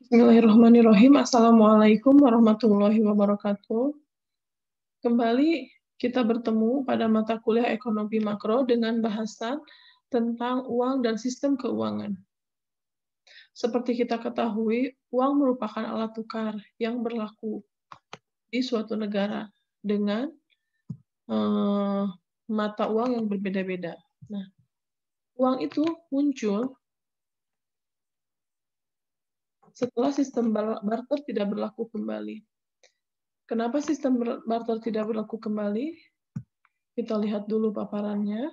Bismillahirrahmanirrahim. Assalamualaikum warahmatullahi wabarakatuh. Kembali kita bertemu pada mata kuliah ekonomi makro dengan bahasan tentang uang dan sistem keuangan. Seperti kita ketahui, uang merupakan alat tukar yang berlaku di suatu negara dengan mata uang yang berbeda-beda. Nah, uang itu muncul setelah sistem barter tidak berlaku kembali. Kenapa sistem barter tidak berlaku kembali? Kita lihat dulu paparannya.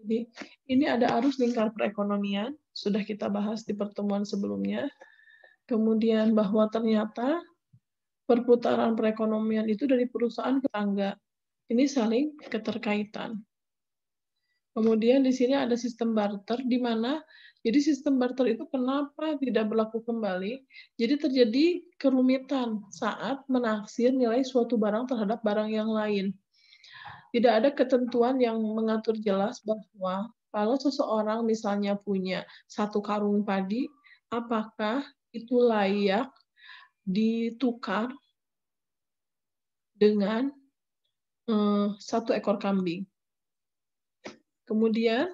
Jadi, ini ada arus lingkar perekonomian, sudah kita bahas di pertemuan sebelumnya. Kemudian bahwa ternyata perputaran perekonomian itu dari perusahaan ke tetangga. Ini saling keterkaitan. Kemudian di sini ada sistem barter, di mana jadi sistem barter itu kenapa tidak berlaku kembali? Jadi terjadi kerumitan saat menaksir nilai suatu barang terhadap barang yang lain. Tidak ada ketentuan yang mengatur jelas bahwa kalau seseorang misalnya punya 1 karung padi, apakah itu layak ditukar dengan 1 ekor kambing. Kemudian,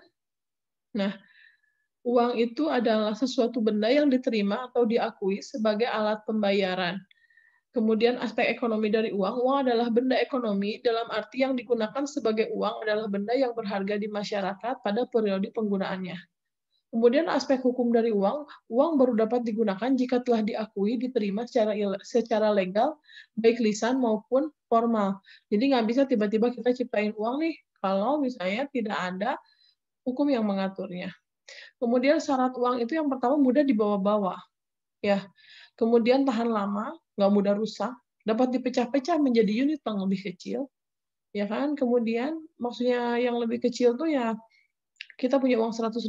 uang itu adalah sesuatu benda yang diterima atau diakui sebagai alat pembayaran. Kemudian aspek ekonomi dari uang adalah benda ekonomi dalam arti yang digunakan sebagai uang adalah benda yang berharga di masyarakat pada periode penggunaannya. Kemudian aspek hukum dari uang baru dapat digunakan jika telah diakui, diterima secara legal, baik lisan maupun formal. Jadi nggak bisa tiba-tiba kita ciptain uang nih, kalau misalnya tidak ada hukum yang mengaturnya. Kemudian syarat uang itu yang pertama mudah dibawa-bawa, ya. Kemudian tahan lama, nggak mudah rusak, dapat dipecah-pecah menjadi unit yang lebih kecil, ya kan. Kemudian maksudnya yang lebih kecil tuh ya kita punya uang 100.000,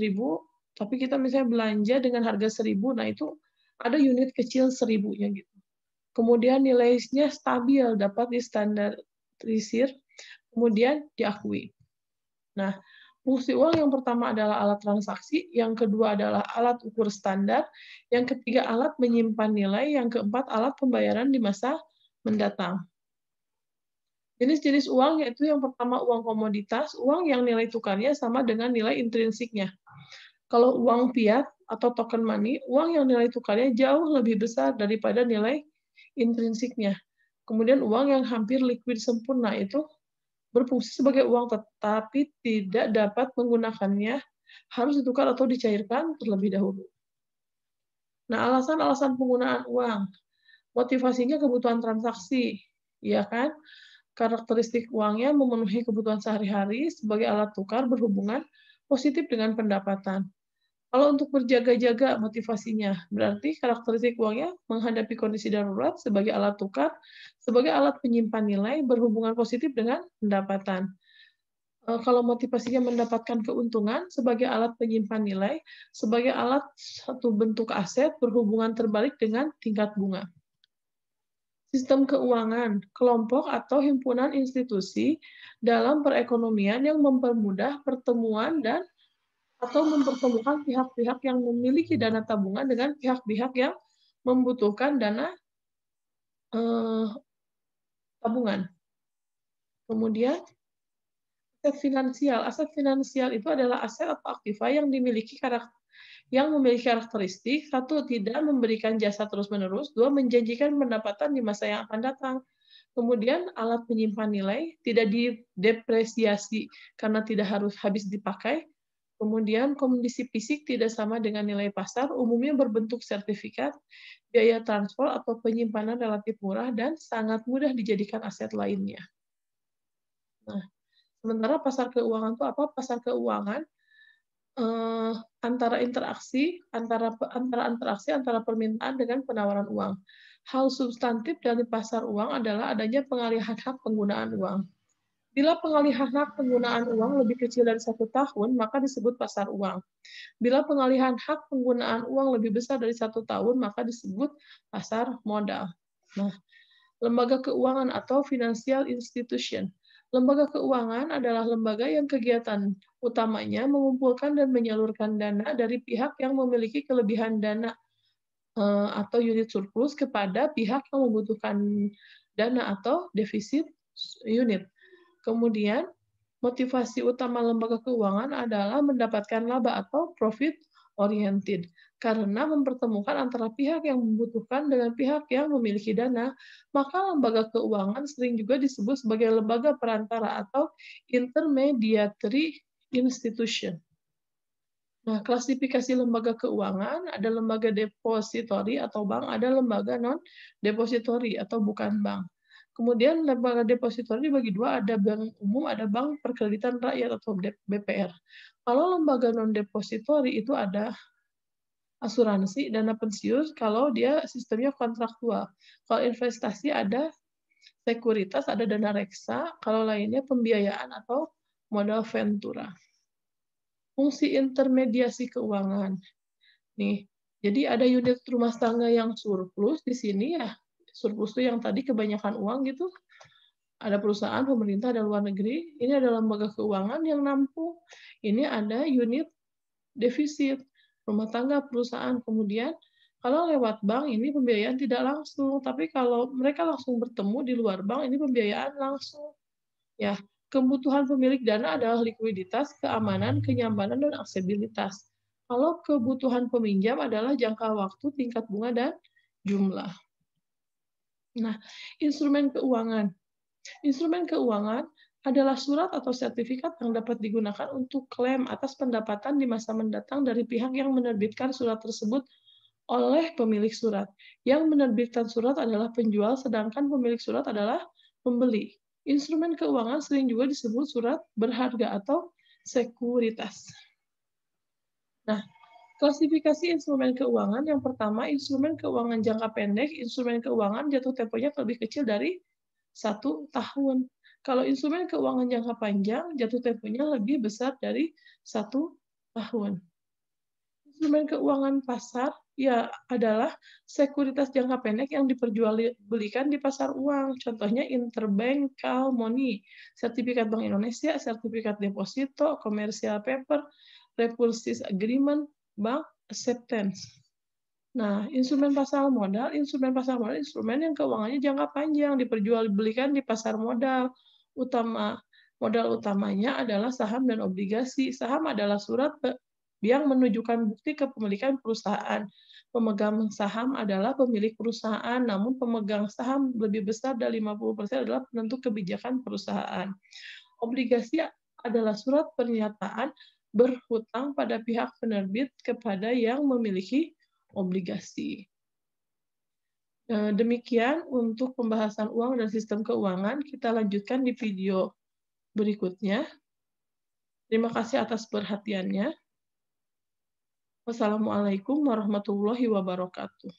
tapi kita misalnya belanja dengan harga 1.000, nah itu ada unit kecil 1.000-nya gitu. Kemudian nilainya stabil, dapat distandarisir, kemudian diakui. Nah, fungsi uang yang pertama adalah alat transaksi, yang kedua adalah alat ukur standar, yang ketiga alat menyimpan nilai, yang keempat alat pembayaran di masa mendatang. Jenis-jenis uang yaitu yang pertama uang komoditas, uang yang nilai tukarnya sama dengan nilai intrinsiknya. Kalau uang fiat atau token money, uang yang nilai tukarnya jauh lebih besar daripada nilai intrinsiknya. Kemudian uang yang hampir liquid sempurna itu berfungsi sebagai uang tetapi tidak dapat menggunakannya, harus ditukar atau dicairkan terlebih dahulu. Nah, alasan-alasan penggunaan uang, motivasinya kebutuhan transaksi, ya kan? Karakteristik uangnya memenuhi kebutuhan sehari-hari sebagai alat tukar berhubungan positif dengan pendapatan. Kalau untuk berjaga-jaga motivasinya, berarti karakteristik uangnya menghadapi kondisi darurat sebagai alat tukar, sebagai alat penyimpan nilai berhubungan positif dengan pendapatan. Kalau motivasinya mendapatkan keuntungan sebagai alat penyimpan nilai, sebagai alat satu bentuk aset berhubungan terbalik dengan tingkat bunga. Sistem keuangan, kelompok atau himpunan institusi dalam perekonomian yang mempermudah pertemuan dan atau mempertemukan pihak-pihak yang memiliki dana tabungan dengan pihak-pihak yang membutuhkan dana tabungan. Kemudian aset finansial itu adalah aset atau aktiva yang memiliki karakteristik, satu, tidak memberikan jasa terus-menerus, dua, menjanjikan pendapatan di masa yang akan datang. Kemudian alat penyimpan nilai tidak didepresiasi karena tidak harus habis dipakai. Kemudian kondisi fisik tidak sama dengan nilai pasar, umumnya berbentuk sertifikat, biaya transfer atau penyimpanan relatif murah, dan sangat mudah dijadikan aset lainnya. Nah, sementara pasar keuangan itu apa? Pasar keuangan antara permintaan dengan penawaran uang. Hal substantif dari pasar uang adalah adanya pengalihan hak penggunaan uang. Bila pengalihan hak penggunaan uang lebih kecil dari 1 tahun, maka disebut pasar uang. Bila pengalihan hak penggunaan uang lebih besar dari 1 tahun, maka disebut pasar modal. Nah, lembaga keuangan atau financial institution. Lembaga keuangan adalah lembaga yang kegiatan utamanya mengumpulkan dan menyalurkan dana dari pihak yang memiliki kelebihan dana atau unit surplus kepada pihak yang membutuhkan dana atau defisit unit. Kemudian, motivasi utama lembaga keuangan adalah mendapatkan laba atau profit oriented, karena mempertemukan antara pihak yang membutuhkan dengan pihak yang memiliki dana, maka lembaga keuangan sering juga disebut sebagai lembaga perantara atau intermediary institution. Nah, klasifikasi lembaga keuangan, ada lembaga depository atau bank, ada lembaga non-depository atau bukan bank. Kemudian lembaga depository dibagi dua, ada bank umum, ada bank perkreditan rakyat atau BPR. Kalau lembaga non-depository itu ada asuransi, dana pensiun, kalau dia sistemnya kontraktual. Kalau investasi ada sekuritas, ada dana reksa, kalau lainnya pembiayaan atau modal ventura. Fungsi intermediasi keuangan. Nih, jadi ada unit rumah tangga yang surplus di sini ya. Surplus itu yang tadi kebanyakan uang gitu. Ada perusahaan, pemerintah, ada luar negeri. Ini ada lembaga keuangan yang nampung. Ini ada unit defisit, rumah tangga, perusahaan. Kemudian kalau lewat bank ini pembiayaan tidak langsung, tapi kalau mereka langsung bertemu di luar bank ini pembiayaan langsung. Ya, kebutuhan pemilik dana adalah likuiditas, keamanan, kenyamanan, dan aksesibilitas. Kalau kebutuhan peminjam adalah jangka waktu, tingkat bunga, dan jumlah. Nah, instrumen keuangan. Instrumen keuangan adalah surat atau sertifikat yang dapat digunakan untuk klaim atas pendapatan di masa mendatang dari pihak yang menerbitkan surat tersebut oleh pemilik surat. Yang menerbitkan surat adalah penjual, sedangkan pemilik surat adalah pembeli. Instrumen keuangan sering juga disebut surat berharga atau sekuritas. Nah, klasifikasi instrumen keuangan yang pertama, instrumen keuangan jangka pendek, instrumen keuangan jatuh temponya lebih kecil dari 1 tahun. Kalau instrumen keuangan jangka panjang, jatuh temponya lebih besar dari 1 tahun. Instrumen keuangan pasar ya adalah sekuritas jangka pendek yang diperjualbelikan di pasar uang. Contohnya interbank call money, sertifikat Bank Indonesia, sertifikat deposito, commercial paper, repurchase agreement, bank acceptance. Nah, instrumen pasar modal instrumen yang keuangannya jangka panjang, diperjualbelikan di pasar modal. Modal utamanya adalah saham dan obligasi. Saham adalah surat yang menunjukkan bukti kepemilikan perusahaan. Pemegang saham adalah pemilik perusahaan, namun pemegang saham lebih besar dari 50% adalah penentu kebijakan perusahaan. Obligasi adalah surat pernyataan berhutang pada pihak penerbit kepada yang memiliki obligasi. Demikian untuk pembahasan uang dan sistem keuangan. Kita lanjutkan di video berikutnya. Terima kasih atas perhatiannya. Wassalamualaikum warahmatullahi wabarakatuh.